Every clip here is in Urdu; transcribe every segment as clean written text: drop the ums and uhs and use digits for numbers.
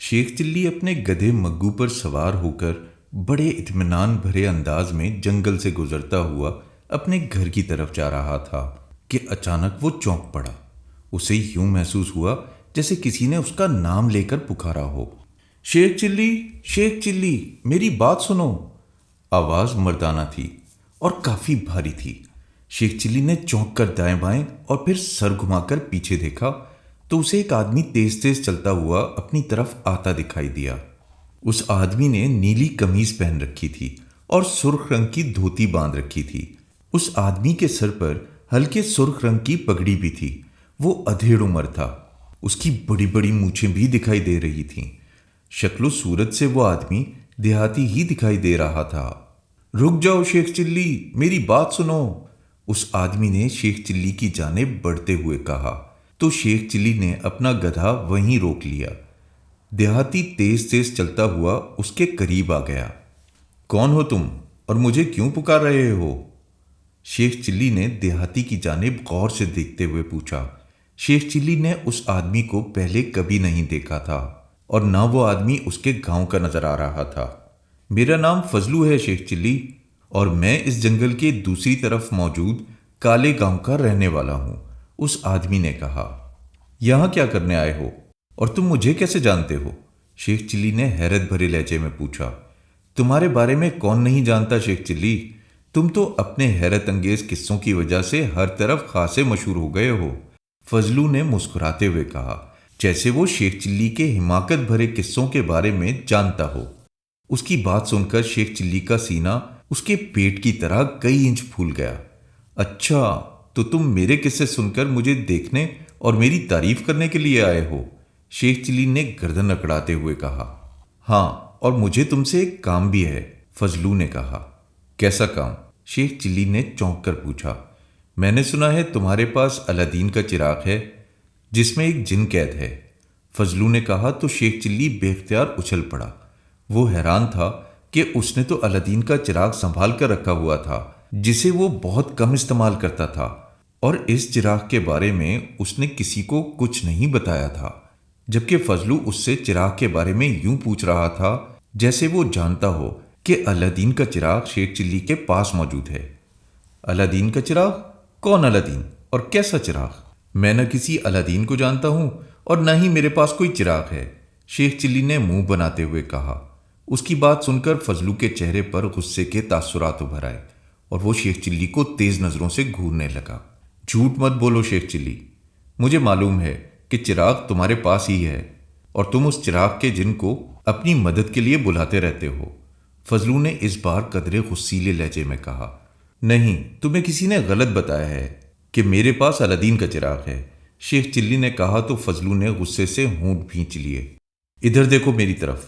شیخ چلی اپنے گدھے مگو پر سوار ہو کر بڑے اطمینان بھرے انداز میں جنگل سے گزرتا ہوا اپنے گھر کی طرف جا رہا تھا کہ اچانک وہ چونک پڑا۔ اسے یوں محسوس ہوا جیسے کسی نے اس کا نام لے کر پکارا ہو۔ شیخ چلی، شیخ چلی، میری بات سنو۔ آواز مردانہ تھی اور کافی بھاری تھی۔ شیخ چلی نے چونک کر دائیں بائیں اور پھر سر گھما کر پیچھے دیکھا تو اسے ایک آدمی تیز تیز چلتا ہوا اپنی طرف آتا دکھائی دیا۔ اس آدمی نے نیلی قمیض پہن رکھی تھی اور سرخ رنگ کی دھوتی باندھ رکھی تھی۔ اس آدمی کے سر پر ہلکے سرخ رنگ کی پگڑی بھی تھی۔ وہ ادھیڑ عمر تھا۔ اس کی بڑی بڑی مونچھیں بھی دکھائی دے رہی تھیں۔ شکل و صورت سے وہ آدمی دیہاتی ہی دکھائی دے رہا تھا۔ رک جاؤ شیخ چلی، میری بات سنو، اس آدمی نے شیخ چلی کی جانب بڑھتے ہوئے کہا تو شیخ چلی نے اپنا گدھا وہیں روک لیا۔ دیہاتی تیز تیز چلتا ہوا اس کے قریب آ گیا۔ کون ہو تم اور مجھے کیوں پکار رہے ہو؟ شیخ چلی نے دیہاتی کی جانب غور سے دیکھتے ہوئے پوچھا۔ شیخ چلی نے اس آدمی کو پہلے کبھی نہیں دیکھا تھا اور نہ وہ آدمی اس کے گاؤں کا نظر آ رہا تھا۔ میرا نام فضلو ہے شیخ چلی، اور میں اس جنگل کے دوسری طرف موجود کالے گاؤں کا رہنے والا ہوں، اس آدمی نے کہا۔ یہاں کیا کرنے آئے ہو اور تم مجھے کیسے جانتے ہو؟ شیخ چلی نے حیرت بھرے لہجے میں پوچھا۔ تمہارے بارے میں کون نہیں جانتا شیخ چلی؟ تم تو اپنے حیرت انگیز قصوں کی وجہ سے ہر طرف خاصے مشہور ہو گئے ہو، فضلو نے مسکراتے ہوئے کہا، جیسے وہ شیخ چلی کے حماقت بھرے قصوں کے بارے میں جانتا ہو۔ اس کی بات سن کر شیخ چلی کا سینہ اس کے پیٹ کی طرح کئی انچ پھول گیا۔ اچھا، تو تم میرے قصے سن کر مجھے دیکھنے اور میری تعریف کرنے کے لیے آئے ہو؟ شیخ چلی نے گردن اکڑاتے ہوئے کہا۔ ہاں، اور مجھے تم سے ایک کام بھی ہے، فضلو نے کہا۔ کیسا کام؟ شیخ چلی نے چونک کر پوچھا۔ میں نے سنا ہے تمہارے پاس الادین کا چراغ ہے جس میں ایک جن قید ہے، فضلو نے کہا تو شیخ چلی بے اختیار اچھل پڑا۔ وہ حیران تھا کہ اس نے تو الادین کا چراغ سنبھال کر رکھا ہوا تھا جسے وہ بہت کم استعمال کرتا تھا، اور اس چراغ کے بارے میں اس نے کسی کو کچھ نہیں بتایا تھا، جبکہ فضلو اس سے چراغ کے بارے میں یوں پوچھ رہا تھا جیسے وہ جانتا ہو کہ الادین کا چراغ شیخ چلی کے پاس موجود ہے۔ الادین کا چراغ؟ کون الادین اور کیسا چراغ؟ میں نہ کسی الادین کو جانتا ہوں اور نہ ہی میرے پاس کوئی چراغ ہے، شیخ چلی نے منہ بناتے ہوئے کہا۔ اس کی بات سن کر فضلو کے چہرے پر غصے کے تاثرات ابھر آئے اور وہ شیخ چلی کو تیز نظروں سے گھورنے لگا۔ جھوٹ مت بولو شیخ چلی، مجھے معلوم ہے کہ چراغ تمہارے پاس ہی ہے اور تم اس چراغ کے جن کو اپنی مدد کے لیے بلاتے رہتے ہو، فضلو نے اس بار قدرے غصیلے لہجے میں کہا۔ نہیں، تمہیں کسی نے غلط بتایا ہے کہ میرے پاس الادین کا چراغ ہے، شیخ چلی نے کہا تو فضلو نے غصے سے ہونٹ بھینچ لیے۔ ادھر دیکھو میری طرف،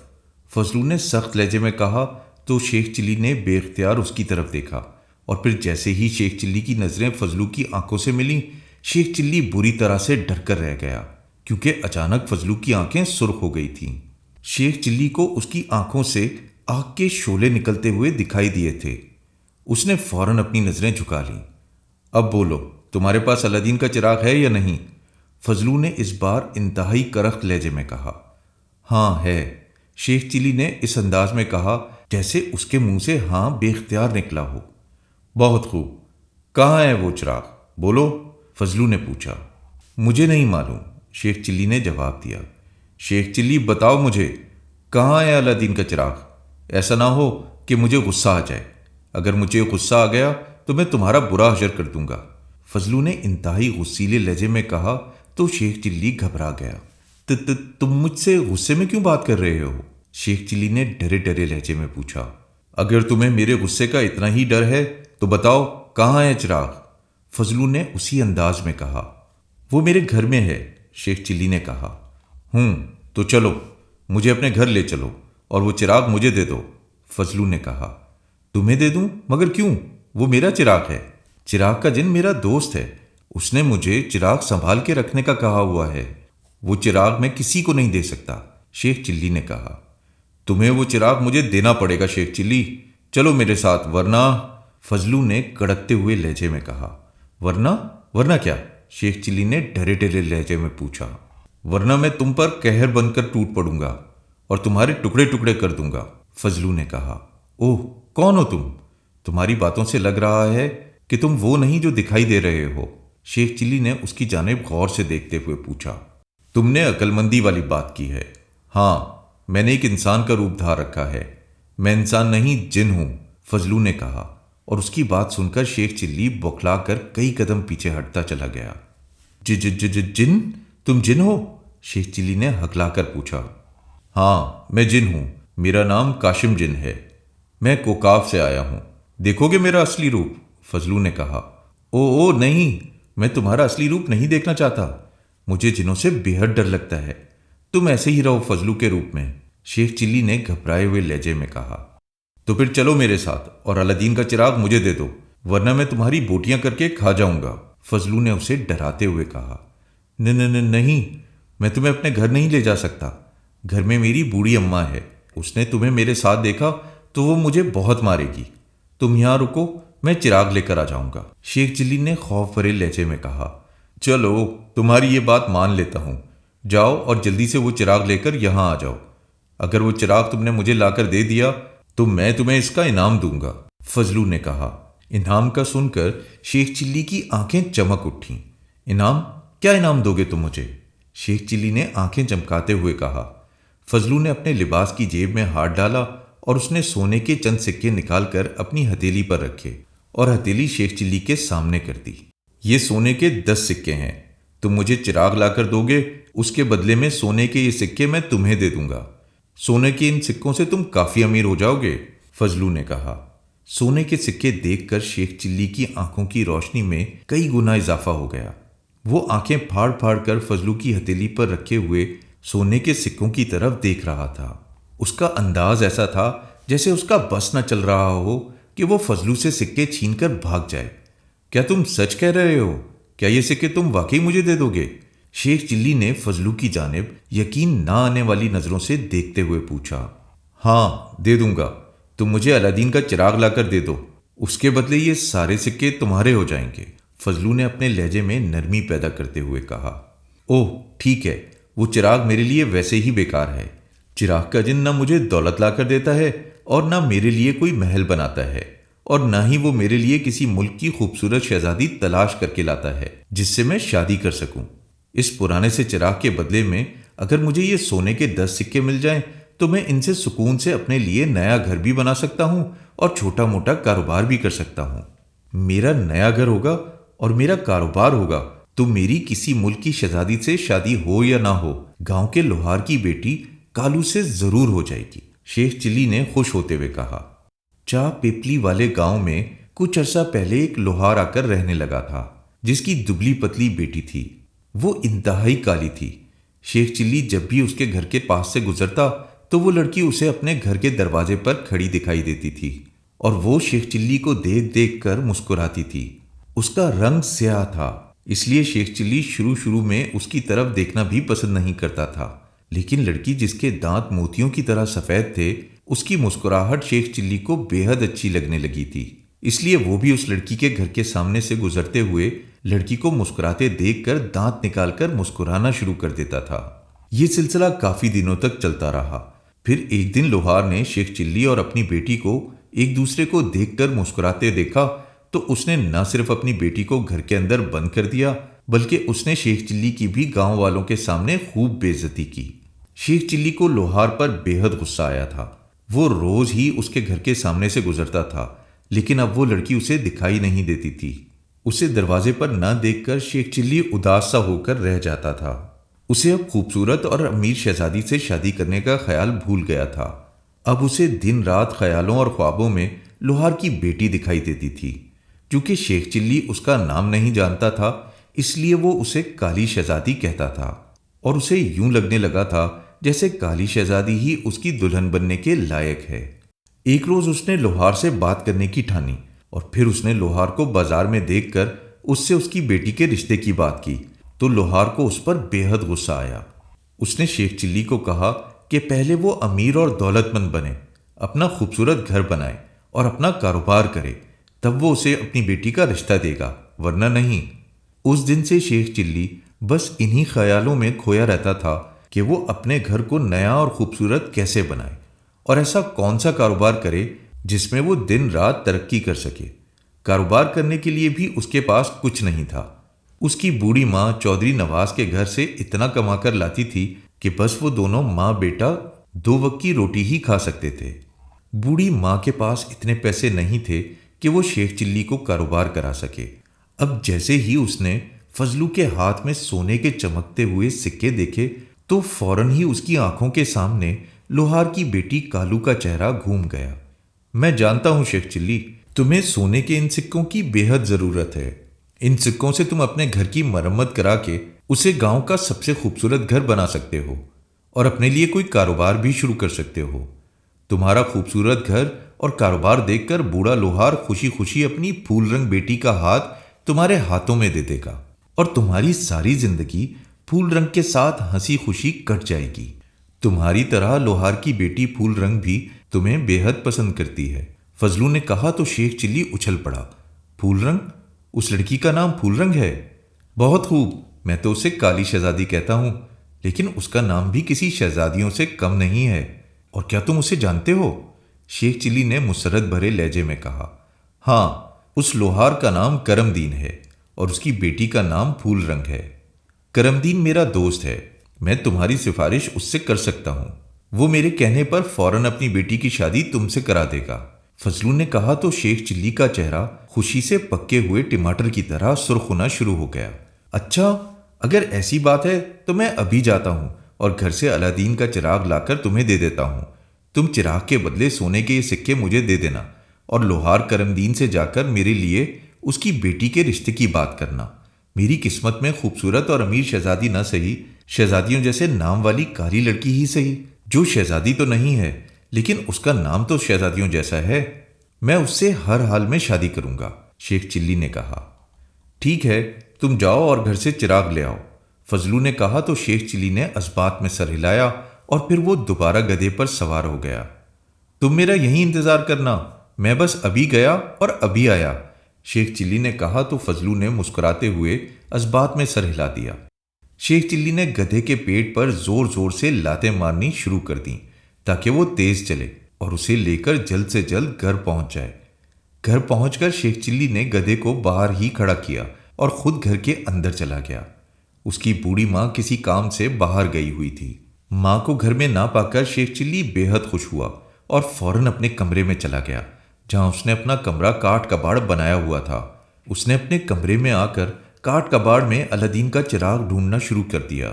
فضلو نے سخت لہجے میں کہا تو شیخ چلی نے بے اختیار اس کی طرف دیکھا، اور پھر جیسے ہی شیخ چلی کی نظریں فضلو کی آنکھوں سے ملیں، شیخ چلی بری طرح سے ڈر کر رہ گیا، کیونکہ اچانک فضلو کی آنکھیں سرخ ہو گئی تھیں۔ شیخ چلی کو اس کی آنکھوں سے آگ کے شعلے نکلتے ہوئے دکھائی دیے تھے۔ اس نے فوراً اپنی نظریں جھکا لیں۔ اب بولو، تمہارے پاس الادین کا چراغ ہے یا نہیں؟ فضلو نے اس بار انتہائی کرخت لہجے میں کہا۔ ہاں ہے، شیخ چلی نے اس انداز میں کہا جیسے اس کے منہ سے ہاں بے اختیار نکلا ہو۔ بہت خوب، کہاں ہے وہ چراغ؟ بولو، فضلو نے پوچھا۔ مجھے نہیں معلوم، شیخ چلی نے جواب دیا۔ شیخ چلی بتاؤ مجھے، کہاں ہے الادین کا چراغ؟ ایسا نہ ہو کہ مجھے غصہ آ جائے، اگر مجھے غصہ آ گیا تو میں تمہارا برا حشر کر دوں گا، فضلو نے انتہائی غصیلے لہجے میں کہا تو شیخ چلی گھبرا گیا۔ تم مجھ سے غصے میں کیوں بات کر رہے ہو؟ شیخ چلی نے ڈرے ڈرے لہجے میں پوچھا۔ اگر تمہیں میرے غصے کا اتنا ہی ڈر ہے تو بتاؤ کہاں ہے چراغ؟ فضلو نے اسی انداز میں کہا۔ وہ میرے گھر میں ہے، شیخ چلی نے کہا۔ تو چلو، مجھے اپنے گھر لے چلو اور وہ چراغ مجھے دے دو، فضلو نے کہا۔ تمہیں دے دوں؟ مگر کیوں؟ وہ میرا چراغ ہے۔ چراغ کا جن میرا دوست ہے، اس نے مجھے چراغ سنبھال کے رکھنے کا کہا ہوا ہے، وہ چراغ میں کسی کو نہیں دے سکتا، شیخ چلی نے کہا۔ تمہیں وہ چراغ مجھے دینا پڑے گا شیخ چلی، چلو میرے ساتھ ورنہ، فضلو نے کڑکتے ہوئے لہجے میں کہا۔ ورنہ کیا؟ شیخ چلی نے ڈرے ڈرے لہجے میں پوچھا۔ ورنہ میں تم پر قہر بن کر ٹوٹ پڑوں گا، اور تمہارے ٹکڑے ٹکڑے کر دوں گا۔ فضلو نے کہا، اوہ کون ہو تم؟ تمہاری باتوں سے لگ رہا ہے کہ تم وہ نہیں جو دکھائی دے رہے ہو۔ شیخ چلی نے اس کی جانب غور سے دیکھتے ہوئے پوچھا۔ تم نے عقل مندی والی بات کی ہے۔ ہاں، میں نے ایک انسان کا روپ دھار رکھا ہے۔ میں انسان نہیں، جن ہوں، فضلو نے کہا، اور اس کی بات سن کر شیخ چلی بوکھلا کر کئی قدم پیچھے ہٹتا چلا گیا۔ جن؟ تم جن ہو؟ شیخ چلی نے ہکلا کر پوچھا۔ ہاں، میں جن ہوں، میرا نام کاشم جن ہے، میں کوکاف سے آیا ہوں۔ دیکھو گے میرا اصلی روپ؟ فضلو نے کہا۔ او نہیں، میں تمہارا اصلی روپ نہیں دیکھنا چاہتا، مجھے جنوں سے بے حد ڈر لگتا ہے، تم ایسے ہی رہو فضلو کے روپ میں، شیخ چلی نے گھبرائے ہوئے لہجے میں کہا۔ تو پھر چلو میرے ساتھ اور الادین کا چراغ مجھے دے دو، ورنہ میں تمہاری بوٹیاں کر کے کھا جاؤں گا، فضلو نے اسے ڈراتے ہوئے کہا۔ نہیں، میں تمہیں اپنے گھر نہیں لے جا سکتا، گھر میں میری بوڑھی اماں ہے، اس نے تمہیں میرے ساتھ دیکھا تو وہ مجھے بہت مارے گی، تم یہاں رکو، میں چراغ لے کر آ جاؤں گا، شیخ چلی نے خوف بھرے لہجے میں کہا۔ چلو تمہاری یہ بات مان لیتا ہوں، جاؤ اور جلدی سے وہ چراغ لے کر یہاں آ جاؤ، اگر وہ چراغ تم نے مجھے لا کر دے دیا تو میں تمہیں اس کا انعام دوں گا، فضلو نے کہا۔ انعام کا سن کر شیخ چلی کی آنکھیں چمک اٹھیں۔ انعام؟ کیا انعام دو گے تم مجھے؟ شیخ چلی نے آنکھیں چمکاتے ہوئے کہا۔ فضلو نے اپنے لباس کی جیب میں ہاتھ ڈالا اور اس نے سونے کے چند سکے نکال کر اپنی ہتھیلی پر رکھے اور ہتھیلی شیخ چلی کے سامنے کر دی۔ یہ سونے کے 10 سکے ہیں، تم مجھے چراغ لا کر دو گے، اس کے بدلے میں سونے کے یہ سکے میں تمہیں دے دوں گا، سونے کے ان سکوں سے تم کافی امیر ہو جاؤ گے، فضلو نے کہا۔ سونے کے سکے دیکھ کر شیخ چلی کی آنکھوں کی روشنی میں کئی گنا اضافہ ہو گیا۔ وہ آنکھیں پھاڑ پھاڑ کر فضلو کی ہتھیلی پر رکھے ہوئے سونے کے سکوں کی طرف دیکھ رہا تھا۔ اس کا انداز ایسا تھا جیسے اس کا بس نہ چل رہا ہو کہ وہ فضلو سے سکے چھین کر بھاگ جائے۔ کیا تم سچ کہہ رہے ہو؟ کیا یہ سکے تم واقعی مجھے دے دو گے؟ شیخ چلی نے فضلو کی جانب یقین نہ آنے والی نظروں سے دیکھتے ہوئے پوچھا۔ ہاں، دے دوں گا، تم مجھے الادین کا چراغ لا کر دے دو، اس کے بدلے یہ سارے سکے تمہارے ہو جائیں گے، فضلو نے اپنے لہجے میں نرمی پیدا کرتے ہوئے کہا۔ اوہ ٹھیک ہے، وہ چراغ میرے لیے ویسے ہی بیکار ہے، چراغ کا جن نہ مجھے دولت لا کر دیتا ہے اور نہ میرے لیے کوئی محل بناتا ہے، اور نہ ہی وہ میرے لیے کسی ملک کی خوبصورت شہزادی تلاش کر کے لاتا ہے جس سے میں شادی کر سکوں۔ اس پرانے سے چراغ کے بدلے میں اگر مجھے یہ سونے کے 10 سکے مل جائیں تو میں ان سے سکون سے اپنے لیے نیا گھر بھی بنا سکتا ہوں اور چھوٹا موٹا کاروبار بھی کر سکتا ہوں۔ میرا نیا گھر ہوگا اور میرا کاروبار ہوگا تو میری کسی ملک کی شہزادی سے شادی ہو یا نہ ہو، گاؤں کے لوہار کی بیٹی کالو سے ضرور ہو جائے گی، شیخ چلی نے خوش ہوتے ہوئے کہا۔ چا پیپلی والے گاؤں میں کچھ عرصہ پہلے ایک لوہار آ کر رہنے لگا تھا جس کی دبلی پتلی بیٹی تھی، وہ انتہائی کالی تھی۔ شیخ چلی جب بھی اس کے گھر کے پاس سے گزرتا تو وہ لڑکی اسے اپنے گھر کے دروازے پر کھڑی دکھائی دیتی تھی اور وہ شیخ چلی کو دیکھ دیکھ کر مسکراتی تھی۔ اس کا رنگ سیاہ تھا، اس لیے شیخ چلی شروع میں اس کی طرف دیکھنا بھی پسند نہیں کرتا تھا، لیکن لڑکی جس کے دانت موتیوں کی طرح سفید تھے، اس کی مسکراہٹ شیخ چلی کو بے حد اچھی لگنے لگی تھی، اس لیے وہ بھی اس لڑکی کے گھر کے سامنے سے گزرتے ہوئے لڑکی کو مسکراتے دیکھ کر دانت نکال کر مسکرانا شروع کر دیتا تھا۔ یہ سلسلہ کافی دنوں تک چلتا رہا۔ پھر ایک دن لوہار نے شیخ چلی اور اپنی بیٹی کو ایک دوسرے کو دیکھ کر مسکراتے دیکھا تو اس نے نہ صرف اپنی بیٹی کو گھر کے اندر بند کر دیا بلکہ اس نے شیخ چلی کی بھی گاؤں والوں کے سامنے خوب بے عزتی کی۔ شیخ چلی کو لوہار پر بے حد غصہ آیا تھا۔ وہ روز ہی اس کے گھر کے سامنے سے گزرتا تھا، لیکن اب وہ لڑکی اسے دکھائی نہیں دیتی تھی۔ اسے دروازے پر نہ دیکھ کر شیخ چلی اداس سا ہو کر رہ جاتا تھا۔ اسے اب خوبصورت اور امیر شہزادی سے شادی کرنے کا خیال بھول گیا تھا۔ اب اسے دن رات خیالوں اور خوابوں میں لوہار کی بیٹی دکھائی دیتی تھی۔ چونکہ شیخ چلی اس کا نام نہیں جانتا تھا، اس لیے وہ اسے کالی شہزادی کہتا تھا اور اسے یوں لگنے لگا تھا جیسے کالی شہزادی ہی اس کی دلہن بننے کے لائق ہے۔ ایک روز اس نے لوہار سے بات کرنے کی ٹھانی اور پھر اس نے لوہار کو بازار میں دیکھ کر اس سے اس کی بیٹی کے رشتے کی بات کی تو لوہار کو اس پر بے حد غصہ آیا۔ اس نے شیخ چلی کو کہا کہ پہلے وہ امیر اور دولت مند بنے، اپنا خوبصورت گھر بنائے اور اپنا کاروبار کرے، تب وہ اسے اپنی بیٹی کا رشتہ دے گا، ورنہ نہیں۔ اس دن سے شیخ چلی بس انہی خیالوں میں کھویا رہتا تھا کہ کہ وہ اپنے گھر کو نیا اور خوبصورت کیسے بنائے اور ایسا کون سا کاروبار کرے جس میں وہ دن رات ترقی کر سکے۔ کاروبار کرنے کے لیے بھی اس کے پاس کچھ نہیں تھا۔ اس کی بوڑھی ماں چودھری نواز کے گھر سے اتنا کما کر لاتی تھی کہ بس وہ دونوں ماں بیٹا 2 وقت کی روٹی ہی کھا سکتے تھے۔ بوڑھی ماں کے پاس اتنے پیسے نہیں تھے کہ وہ شیخ چلی کو کاروبار کرا سکے۔ اب جیسے ہی اس نے فضلو کے ہاتھ میں سونے کے چمکتے ہوئے سکے دیکھے تو فوراً ہی اس کی آنکھوں کے سامنے لوہار کی بیٹی کالو کا چہرہ گھوم گیا۔ میں جانتا ہوں شیخ چلی، تمہیں سونے کے ان سکوں کی بے حد ضرورت ہے۔ ان سکوں سے تم اپنے گھر کی مرمت کرا کے اسے گاؤں کا سب سے خوبصورت گھر بنا سکتے ہو اور اپنے لیے کوئی کاروبار بھی شروع کر سکتے ہو۔ تمہارا خوبصورت گھر اور کاروبار دیکھ کر بوڑھا لوہار خوشی خوشی اپنی پھول رنگ بیٹی کا ہاتھ تمہارے ہاتھوں میں دے دے گا اور تمہاری ساری زندگی پھول رنگ کے ساتھ ہنسی خوشی کٹ جائے گی۔ تمہاری طرح لوہار کی بیٹی پھول رنگ بھی تمہیں بے حد پسند کرتی ہے۔ فضلو نے کہا تو شیخ چلی اچھل پڑا۔ پھول رنگ؟ اس لڑکی کا نام پھول رنگ ہے؟ بہت خوب، میں تو اسے کالی شہزادی کہتا ہوں، لیکن اس کا نام بھی کسی شہزادیوں سے کم نہیں ہے۔ اور کیا تم اسے جانتے ہو؟ شیخ چلی نے مسرت بھرے لہجے میں کہا۔ ہاں، اس لوہار کا نام کرم دین ہے اور اس کی بیٹی کا نام پھول رنگ ہے۔ کرم دین میرا دوست ہے، میں تمہاری سفارش اس سے کر سکتا ہوں۔ وہ میرے کہنے پر فوراً اپنی بیٹی کی شادی تم سے کرا دے گا۔ فضلو نے کہا تو شیخ چلی کا چہرہ خوشی سے پکے ہوئے ٹماٹر کی طرح سرخ ہونا شروع ہو گیا۔ اچھا، اگر ایسی بات ہے تو میں ابھی جاتا ہوں اور گھر سے الادین کا چراغ لا کر تمہیں دے دیتا ہوں۔ تم چراغ کے بدلے سونے کے یہ سکے مجھے دے دینا اور لوہار کرم دین سے جا کر میرے لیے اس کی بیٹی کے رشتے کی بات کرنا۔ میری قسمت میں خوبصورت اور امیر شہزادی نہ سہی، شہزادیوں جیسے نام والی کاری لڑکی ہی سہی، جو شہزادی تو نہیں ہے لیکن اس کا نام تو شہزادیوں جیسا ہے۔ میں اس سے ہر حال میں شادی کروں گا، شیخ چلی نے کہا۔ ٹھیک ہے، تم جاؤ اور گھر سے چراغ لے آؤ، فضلو نے کہا تو شیخ چلی نے اسبات میں سر ہلایا اور پھر وہ دوبارہ گدھے پر سوار ہو گیا۔ تم میرا یہیں انتظار کرنا، میں بس ابھی گیا اور ابھی آیا، شیخ چلی نے کہا تو فضلو نے مسکراتے ہوئے اسبات میں سر ہلا دیا۔ شیخ چلی نے گدھے کے پیٹ پر زور زور سے لاتیں مارنی شروع کر دیں تاکہ وہ تیز چلے اور اسے لے کر جلد سے جلد گھر پہنچ جائے۔ گھر پہنچ کر شیخ چلی نے گدھے کو باہر ہی کھڑا کیا اور خود گھر کے اندر چلا گیا۔ اس کی بوڑھی ماں کسی کام سے باہر گئی ہوئی تھی۔ ماں کو گھر میں نہ پا کر شیخ چلی بے حد خوش ہوا اور فوراً اپنے کمرے میں چلا گیا جہاں اس نے اپنا کمرہ کاٹ کباڑ بنایا ہوا تھا۔ اس نے اپنے کمرے میں آ کر کاٹ کباڑ میں الادین کا چراغ ڈھونڈنا شروع کر دیا۔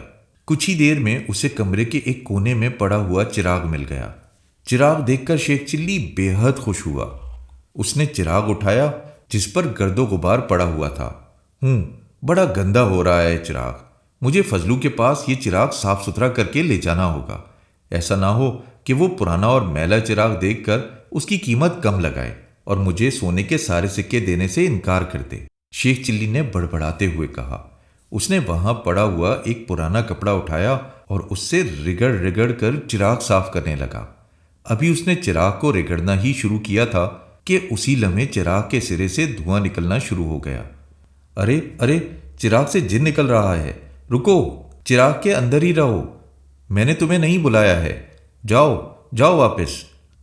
کچھ ہی دیر میں اسے کمرے کے ایک کونے میں پڑا ہوا چراغ مل گیا۔ چراغ دیکھ کر شیخ چلی بے حد خوش ہوا۔ اس نے چراغ اٹھایا جس پر گرد و غبار پڑا ہوا تھا۔ بڑا گندا ہو رہا ہے چراغ، مجھے فضلو کے پاس یہ چراغ صاف ستھرا کر کے لے جانا ہوگا، ایسا نہ ہو کہ وہ پرانا اور میلا چراغ دیکھ کر اس کی قیمت کم لگائے اور مجھے سونے کے سارے سکے دینے سے انکار کر دے، شیخ چلی نے بڑبڑاتے ہوئے کہا۔ اس نے وہاں پڑا ہوا ایک پرانا کپڑا اٹھایا اور اس سے رگڑ رگڑ کر چراغ صاف کرنے لگا۔ ابھی اس نے چراغ کو رگڑنا ہی شروع کیا تھا کہ اسی لمحے چراغ کے سرے سے دھواں نکلنا شروع ہو گیا۔ ارے ارے، چراغ سے جن نکل رہا ہے، رکو، چراغ کے اندر ہی رہو، میں نے تمہیں نہیں بلایا ہے، جاؤ جاؤ واپس،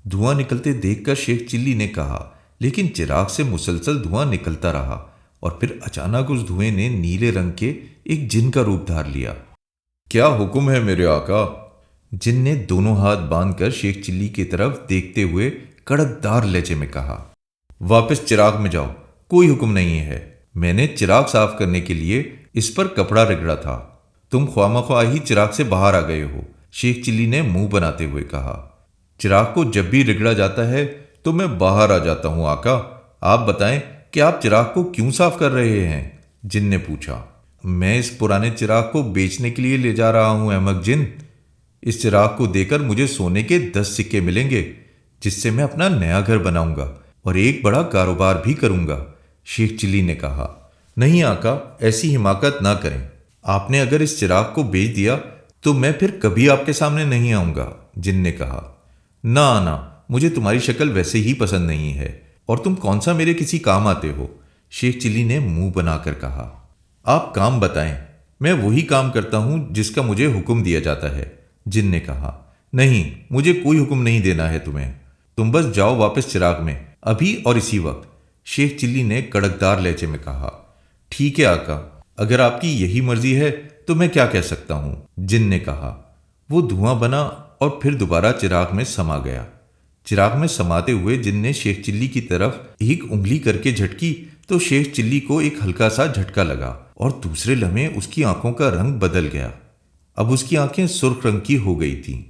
دھواں نکلتے دیکھ کر شیخ چلی نے کہا، لیکن چراغ سے مسلسل دھواں نکلتا رہا اور پھر اچانک اس دھوئیں نے نیلے رنگ کے ایک جن کا روپ دھار لیا۔ کیا حکم ہے میرے آقا؟ جن نے دونوں ہاتھ باندھ کر شیخ چلی کی طرف دیکھتے ہوئے کڑکدار لہجے میں کہا، واپس چراغ میں جاؤ، کوئی حکم نہیں ہے، میں نے چراغ صاف کرنے کے لیے اس پر کپڑا رگڑا تھا، تم خواہ مخواہ ہی چراغ سے باہر آ گئے ہو، شیخ چلی نے منہ بناتے ہوئے کہا۔ چراغ کو جب بھی رگڑا جاتا ہے تو میں باہر آ جاتا ہوں آقا، آپ بتائیں کہ آپ چراغ کو کیوں صاف کر رہے ہیں؟ جن نے پوچھا۔ میں اس پرانے چراغ کو بیچنے کے لیے لے جا رہا ہوں احمق جن، اس چراغ کو دے کر مجھے سونے کے 10 سکے ملیں گے جس سے میں اپنا نیا گھر بناؤں گا اور ایک بڑا کاروبار بھی کروں گا، شیخ چلی نے کہا۔ نہیں آقا، ایسی حماقت نہ کریں، آپ نے اگر اس چراغ کو بیچ دیا تو میں پھر کبھی آپ کے سامنے نہیں آؤں گا، جن نے کہا۔ نہ، مجھے تمہاری شکل ویسے ہی پسند نہیں ہے اور تم کون سا میرے کسی کام آتے ہو، شیخ چلی نے منہ بنا کر کہا۔ آپ کام بتائیں، میں وہی کام کرتا ہوں جس کا مجھے حکم دیا جاتا ہے۔ جن نے کہا، نہیں، مجھے کوئی حکم نہیں دینا ہے تمہیں، تم بس جاؤ واپس چراغ میں، ابھی اور اسی وقت۔ شیخ چلی نے کڑکدار لہجے میں کہا، ٹھیک ہے آقا، اگر آپ کی یہی مرضی ہے تو میں کیا کہہ سکتا ہوں؟ جن نے کہا۔ وہ دھواں بنا اور پھر دوبارہ چراغ میں سما گیا۔ چراغ میں سماتے ہوئے جن نے شیخ چلی کی طرف ایک انگلی کر کے جھٹکی تو شیخ چلی کو ایک ہلکا سا جھٹکا لگا اور دوسرے لمحے اس کی آنکھوں کا رنگ بدل گیا۔ اب اس کی آنکھیں سرخ رنگ کی ہو گئی تھیں۔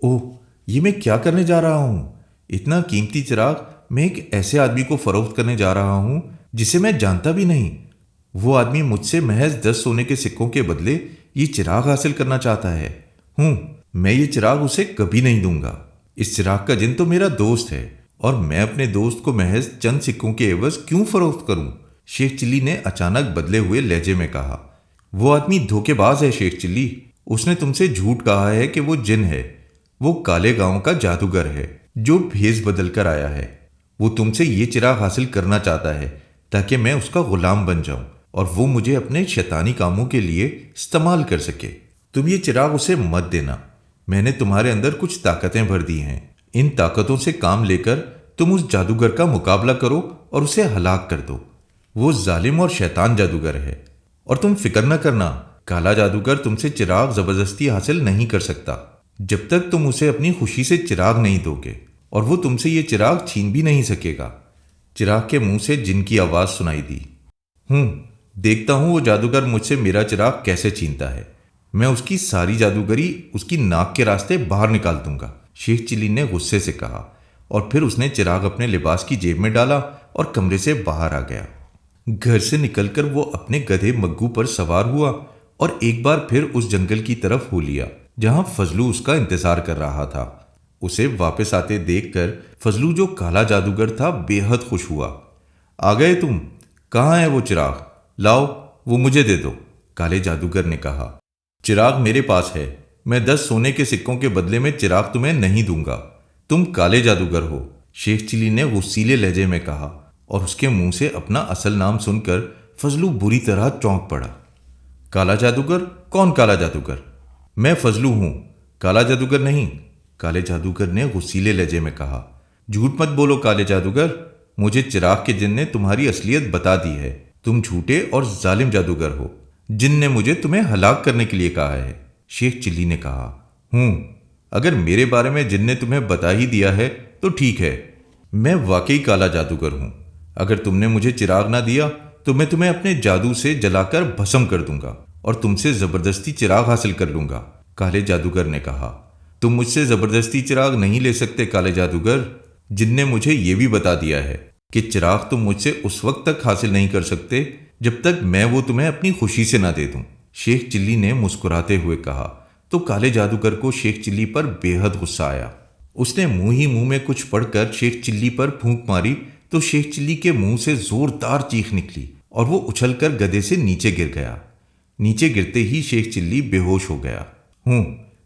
اوہ، یہ میں کیا کرنے جا رہا ہوں؟ اتنا قیمتی چراغ میں ایک ایسے آدمی کو فروخت کرنے جا رہا ہوں جسے میں جانتا بھی نہیں۔ وہ آدمی مجھ سے محض 10 سونے کے سکوں کے بدلے یہ چراغ حاصل کرنا چاہتا ہے۔ میں یہ چراغ اسے کبھی نہیں دوں گا۔ اس چراغ کا جن تو میرا دوست ہے، اور میں اپنے دوست کو محض چند سکوں کے عوض کیوں فروخت کروں؟ شیخ چلی نے اچانک بدلے ہوئے لہجے میں کہا۔ وہ آدمی دھوکے باز ہے شیخ چلی، اس نے تم سے جھوٹ کہا ہے کہ وہ جن ہے۔ وہ کالے گاؤں کا جادوگر ہے جو بھیس بدل کر آیا ہے۔ وہ تم سے یہ چراغ حاصل کرنا چاہتا ہے تاکہ میں اس کا غلام بن جاؤں اور وہ مجھے اپنے شیطانی کاموں کے لیے استعمال کر سکے۔ تم یہ چراغ اسے مت دینا، میں نے تمہارے اندر کچھ طاقتیں بھر دی ہیں، ان طاقتوں سے کام لے کر تم اس جادوگر کا مقابلہ کرو اور اسے ہلاک کر دو۔ وہ ظالم اور شیطان جادوگر ہے، اور تم فکر نہ کرنا، کالا جادوگر تم سے چراغ زبردستی حاصل نہیں کر سکتا جب تک تم اسے اپنی خوشی سے چراغ نہیں دو گے، اور وہ تم سے یہ چراغ چھین بھی نہیں سکے گا۔ چراغ کے منہ سے جن کی آواز سنائی دی، دیکھتا ہوں وہ جادوگر مجھ سے میرا چراغ کیسے چھینتا ہے۔ میں اس کی ساری جادوگری اس کی ناک کے راستے باہر نکال دوں گا۔ شیخ چلی نے غصے سے کہا، اور پھر اس نے چراغ اپنے لباس کی جیب میں ڈالا اور کمرے سے باہر آ گیا۔ گھر سے نکل کر وہ اپنے گدھے مگو پر سوار ہوا اور ایک بار پھر اس جنگل کی طرف ہو لیا جہاں فضلو اس کا انتظار کر رہا تھا۔ اسے واپس آتے دیکھ کر فضلو جو کالا جادوگر تھا بے حد خوش ہوا۔ آ گئے تم؟ کہاں ہے وہ چراغ؟ لاؤ، وہ مجھے دے دو، کالے جادوگر نے کہا۔ چراغ میرے پاس ہے، میں 10 سونے کے سکوں کے بدلے میں چراغ تمہیں نہیں دوں گا، تم کالے جادوگر ہو، شیخ چلی نے غصیلے لہجے میں کہا، اور اس کے منہ سے اپنا اصل نام سن کر فضلو بری طرح چونک پڑا۔ کالا جادوگر؟ کون کالا جادوگر؟ میں فضلو ہوں، کالا جادوگر نہیں، کالے جادوگر نے غصیلے لہجے میں کہا۔ جھوٹ مت بولو کالے جادوگر، مجھے چراغ کے جن نے تمہاری اصلیت بتا دی ہے، تم جھوٹے اور ظالم جادوگر ہو، جن نے مجھے تمہیں ہلاک کرنے کے لیے کہا ہے۔ شیخ چلی نے کہا، اگر میرے بارے میں جن نے تمہیں بتا ہی دیا ہے تو ٹھیک ہے، میں واقعی کالا جادوگر ہوں۔ اگر تم نے مجھے چراغ نہ دیا تو میں تمہیں اپنے جادو سے جلا کر بھسم کر دوں گا اور تم سے زبردستی چراغ حاصل کر لوں گا، کالے جادوگر نے کہا۔ تم مجھ سے زبردستی چراغ نہیں لے سکتے کالے جادوگر، جن نے مجھے یہ بھی بتا دیا ہے کہ چراغ تم مجھ سے اس وقت تک حاصل نہیں کر سکتے جب تک میں وہ تمہیں اپنی خوشی سے نہ دے دوں، شیخ چلی نے مسکراتے ہوئے کہا۔ تو کالے جادوگر کو شیخ چلی پر بے حد غصہ آیا۔ اس نے منہ ہی منہ میں کچھ پڑھ کر شیخ چلی پر پھونک ماری تو شیخ چلی کے منہ سے زوردار چیخ نکلی اور وہ اچھل کر گدھے سے نیچے گر گیا۔ نیچے گرتے ہی شیخ چلی بے ہوش ہو گیا۔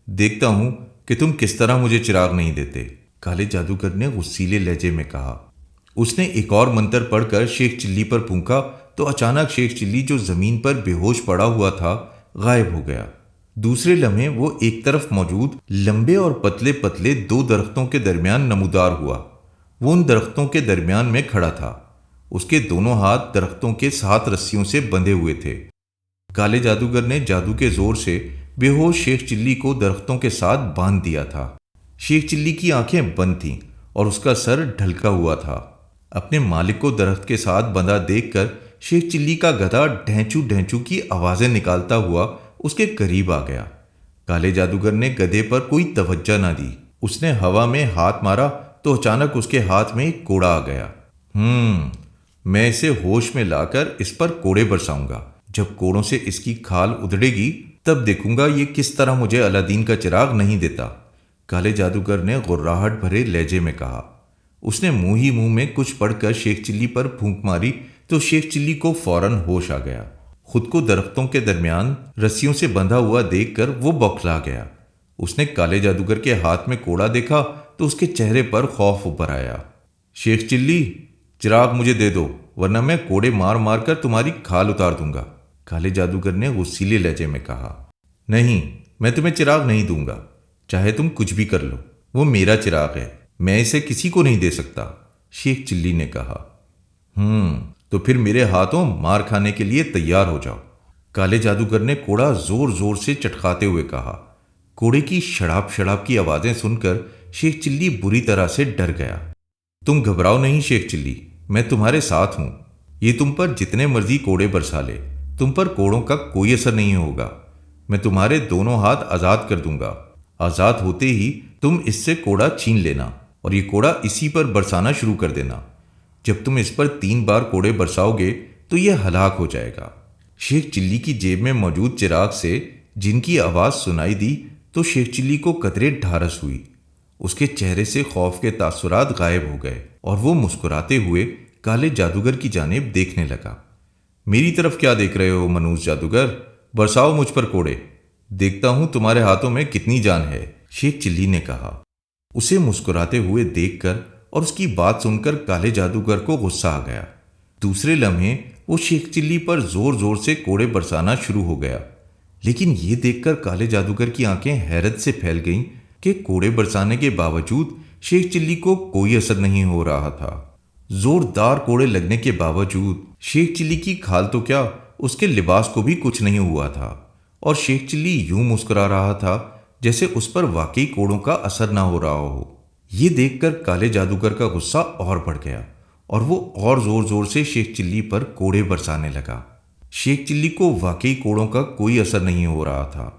دیکھتا ہوں کہ تم کس طرح مجھے چراغ نہیں دیتے، کالے جادوگر نے غصیلے لہجے میں کہا۔ اس نے ایک اور منتر پڑھ کر شیخ چلی پر پھونکا تو اچانک شیخ چلی جو زمین پر بے ہوش پڑا ہوا تھا غائب ہو گیا۔ دوسرے لمحے وہ ایک طرف موجود لمبے اور پتلے پتلے 2 درختوں کے درمیان نمودار ہوا۔ وہ ان درختوں کے درمیان میں کھڑا تھا، اس کے دونوں ہاتھ درختوں کے 7 رسیوں سے بندھے ہوئے تھے۔ کالے جادوگر نے جادو کے زور سے بے ہوش شیخ چلی کو درختوں کے ساتھ باندھ دیا تھا۔ شیخ چلی کی آنکھیں بند تھیں اور اس کا سر ڈھلکا ہوا تھا۔ اپنے مالک کو درخت کے ساتھ بندھا دیکھ کر شیخ چلی کا گدھا ڈھینچو ڈھینچو کی آوازیں نکالتا ہوا اس کے قریب آ گیا۔ کالے جادوگر نے گدھے پر کوئی توجہ نہ دی۔ اس نے ہوا میں ہاتھ مارا تو اچانک اس کے ہاتھ میں ایک کوڑا آ گیا۔ میں اسے ہوش میں لا کر اس پر کوڑے برساؤں گا۔ جب کوڑوں سے اس کی کھال ادھڑے گی تب دیکھوں گا یہ کس طرح مجھے الادین کا چراغ نہیں دیتا، کالے جادوگر نے غراہٹ بھرے لہجے میں کہا۔ اس نے منہ ہی منہ میں کچھ پڑھ کر شیخ چلی پر پھونک ماری تو شیخ چلی کو فوراً ہوش آ گیا۔ خود کو درختوں کے درمیان رسیوں سے بندھا ہوا دیکھ کر وہ بوکھلا گیا۔ اس نے کالے جادوگر کے ہاتھ میں کوڑا دیکھا تو اس کے چہرے پر خوف ابھر آیا۔ شیخ چلی، چراغ مجھے دے دو ورنہ میں کوڑے مار مار کر تمہاری کھال اتار دوں گا، کالے جادوگر نے غصیلے لہجے میں کہا۔ نہیں، میں تمہیں چراغ نہیں دوں گا، چاہے تم کچھ بھی کر لو، وہ میرا چراغ ہے، میں اسے کسی کو نہیں دے سکتا، شیخ چلی نے کہا۔ تو پھر میرے ہاتھوں مار کھانے کے لیے تیار ہو جاؤ، کالے جادوگر نے کوڑا زور زور سے چٹکاتے ہوئے کہا۔ کوڑے کی شڑاپ شڑاپ کی آوازیں سن کر شیخ چلی بری طرح سے ڈر گیا۔ تم گھبراؤ نہیں شیخ چلی، میں تمہارے ساتھ ہوں، یہ تم پر جتنے مرضی کوڑے برسا لے، تم پر کوڑوں کا کوئی اثر نہیں ہوگا، میں تمہارے دونوں ہاتھ آزاد کر دوں گا، آزاد ہوتے ہی تم اس سے کوڑا چھین لینا اور یہ کوڑا اسی پر برسانا شروع کر دینا، جب تم اس پر 3 بار کوڑے برساؤ گے تو یہ ہلاک ہو جائے گا۔ شیخ چلی کی جیب میں موجود چراغ سے جن کی آواز سنائی دی تو شیخ چلی کو قدرے ڈھارس ہوئی، اس کے چہرے سے خوف کے تاثرات غائب ہو گئے اور وہ مسکراتے ہوئے کالے جادوگر کی جانب دیکھنے لگا۔ میری طرف کیا دیکھ رہے ہو منوس جادوگر، برساؤ مجھ پر کوڑے، دیکھتا ہوں تمہارے ہاتھوں میں کتنی جان ہے، شیخ چلی نے کہا۔ اسے مسکراتے ہوئے دیکھ کر اور اس کی بات سن کر کالے جادوگر کو غصہ آ گیا۔ دوسرے لمحے وہ شیخ چلی پر زور زور سے کوڑے برسانا شروع ہو گیا، لیکن یہ دیکھ کر کالے جادوگر کی آنکھیں حیرت سے پھیل گئیں کہ کوڑے برسانے کے باوجود شیخ چلی کو کوئی اثر نہیں ہو رہا تھا۔ زوردار کوڑے لگنے کے باوجود شیخ چلی کی کھال تو کیا، اس کے لباس کو بھی کچھ نہیں ہوا تھا، اور شیخ چلی یوں مسکرا رہا تھا جیسے اس پر واقعی کوڑوں کا اثر نہ ہو رہا ہو۔ یہ دیکھ کر کالے جادوگر کا غصہ اور بڑھ گیا اور وہ اور زور زور سے شیخ چلی پر کوڑے برسانے لگا۔ شیخ چلی کو واقعی کوڑوں کا کوئی اثر نہیں ہو رہا تھا۔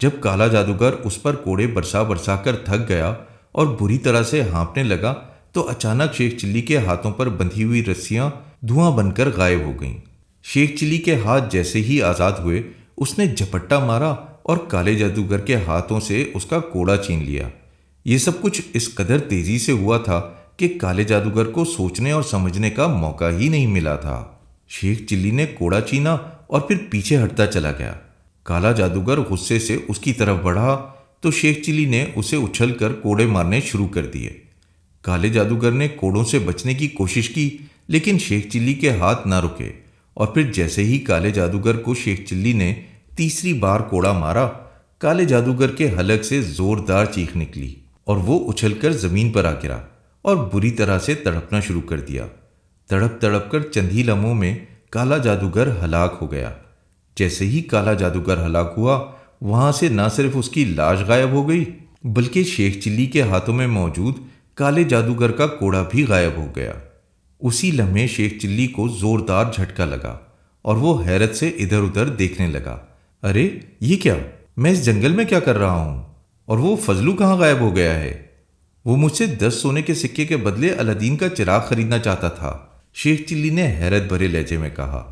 جب کالا جادوگر اس پر کوڑے برسا برسا کر تھک گیا اور بری طرح سے ہانپنے لگا تو اچانک شیخ چلی کے ہاتھوں پر بندھی ہوئی رسیاں دھواں بن کر غائب ہو گئیں۔ شیخ چلی کے ہاتھ جیسے ہی آزاد ہوئے اس نے جھپٹا مارا اور کالے جادوگر کے ہاتھوں سے اس کا کوڑا چھین لیا۔ یہ سب کچھ اس قدر تیزی سے ہوا تھا کہ کالے جادوگر کو سوچنے اور سمجھنے کا موقع ہی نہیں ملا تھا۔ شیخ چلی نے کوڑا چھینا اور پھر پیچھے ہٹتا چلا گیا۔ کالا جادوگر غصے سے اس کی طرف بڑھا تو شیخ چلی نے اسے اچھل کر کوڑے مارنے شروع کر دیے۔ کالے جادوگر نے کوڑوں سے بچنے کی کوشش کی لیکن شیخ چلی کے ہاتھ نہ رکے، اور پھر جیسے ہی کالے جادوگر کو شیخ چلی نے تیسری بار کوڑا مارا، کالے جادوگر کے حلق سے زوردار چیخ نکلی اور وہ اچھل کر زمین پر آ گرا اور بری طرح سے تڑپنا شروع کر دیا۔ تڑپ تڑپ کر چند ہی لمحوں میں کالا جادوگر ہلاک ہو گیا۔ جیسے ہی کالا جادوگر ہلاک ہوا، وہاں سے نہ صرف اس کی لاش غائب ہو گئی بلکہ شیخ چلی کے ہاتھوں میں موجود کالے جادوگر کا کوڑا بھی غائب ہو گیا۔ اسی لمحے شیخ چلی کو زوردار جھٹکا لگا اور وہ حیرت سے ادھر ادھر دیکھنے لگا۔ ارے یہ کیا، میں اس جنگل میں کیا کر رہا ہوں، اور وہ فضلو کہاں غائب ہو گیا ہے؟ وہ مجھ سے 10 سونے کے سکے کے بدلے الادین کا چراغ خریدنا چاہتا تھا، شیخ چلی نے حیرت بھرے لہجے میں کہا۔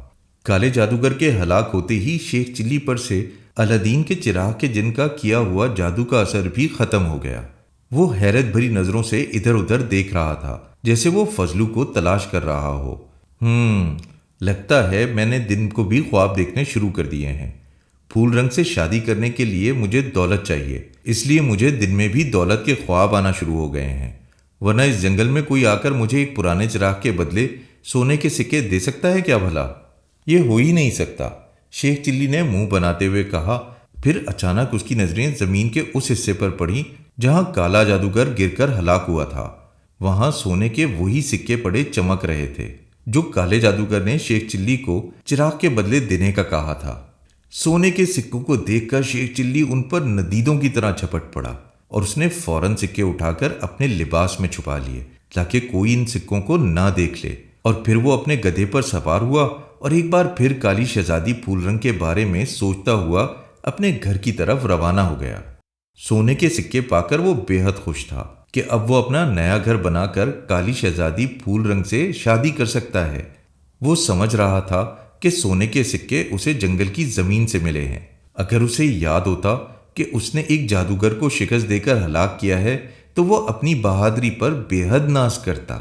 کالے جادوگر کے ہلاک ہوتے ہی شیخ چلی پر سے الادین کے چراغ کے جن کا کیا ہوا جادو کا اثر بھی ختم ہو گیا۔ وہ حیرت بھری نظروں سے ادھر ادھر دیکھ رہا تھا جیسے وہ فضلو کو تلاش کر رہا ہو۔ لگتا ہے میں نے دن کو بھی خواب دیکھنے شروع کر دیے ہیں۔ پھول رنگ سے شادی کرنے کے لیے مجھے دولت چاہیے، اس لیے مجھے دن میں بھی دولت کے خواب آنا شروع ہو گئے ہیں، ورنہ اس جنگل میں کوئی آ کر مجھے ایک پرانے چراغ کے بدلے سونے کے سکے دے سکتا ہے کیا بھلا؟ یہ ہو ہی نہیں سکتا، شیخ چلی نے منہ بناتے ہوئے کہا۔ پھر اچانک اس کی نظریں زمین کے اس حصے پر پڑیں جہاں کالا جادوگر گر کر ہلاک ہوا تھا۔ وہاں سونے کے وہی سکے پڑے چمک رہے تھے جو کالے جادوگر نے شیخ چلی کو چراغ کے بدلے دینے کا کہا تھا۔ سونے کے سکوں کو دیکھ کر شیخ چلی ان پر ندیدوں کی طرح جھپٹ پڑا اور اس نے فوراً سکے اٹھا کر اپنے لباس میں چھپا لیے تاکہ کوئی ان سکوں کو نہ دیکھ لے، اور پھر وہ اپنے گدھے پر سوار ہوا اور ایک بار پھر کالی شہزادی پھول رنگ کے بارے میں سوچتا ہوا اپنے گھر کی طرف روانہ ہو گیا۔ سونے کے سکے پا کر وہ بے حد خوش تھا کہ اب وہ اپنا نیا گھر بنا کر کالی شہزادی پھول رنگ سے شادی کر سکتا ہے۔ وہ سمجھ رہا تھا کہ سونے کے سکے اسے جنگل کی زمین سے ملے ہیں۔ اگر اسے یاد ہوتا کہ اس نے ایک جادوگر کو شکست دے کر ہلاک کیا ہے تو وہ اپنی بہادری پر بے حد ناز کرتا۔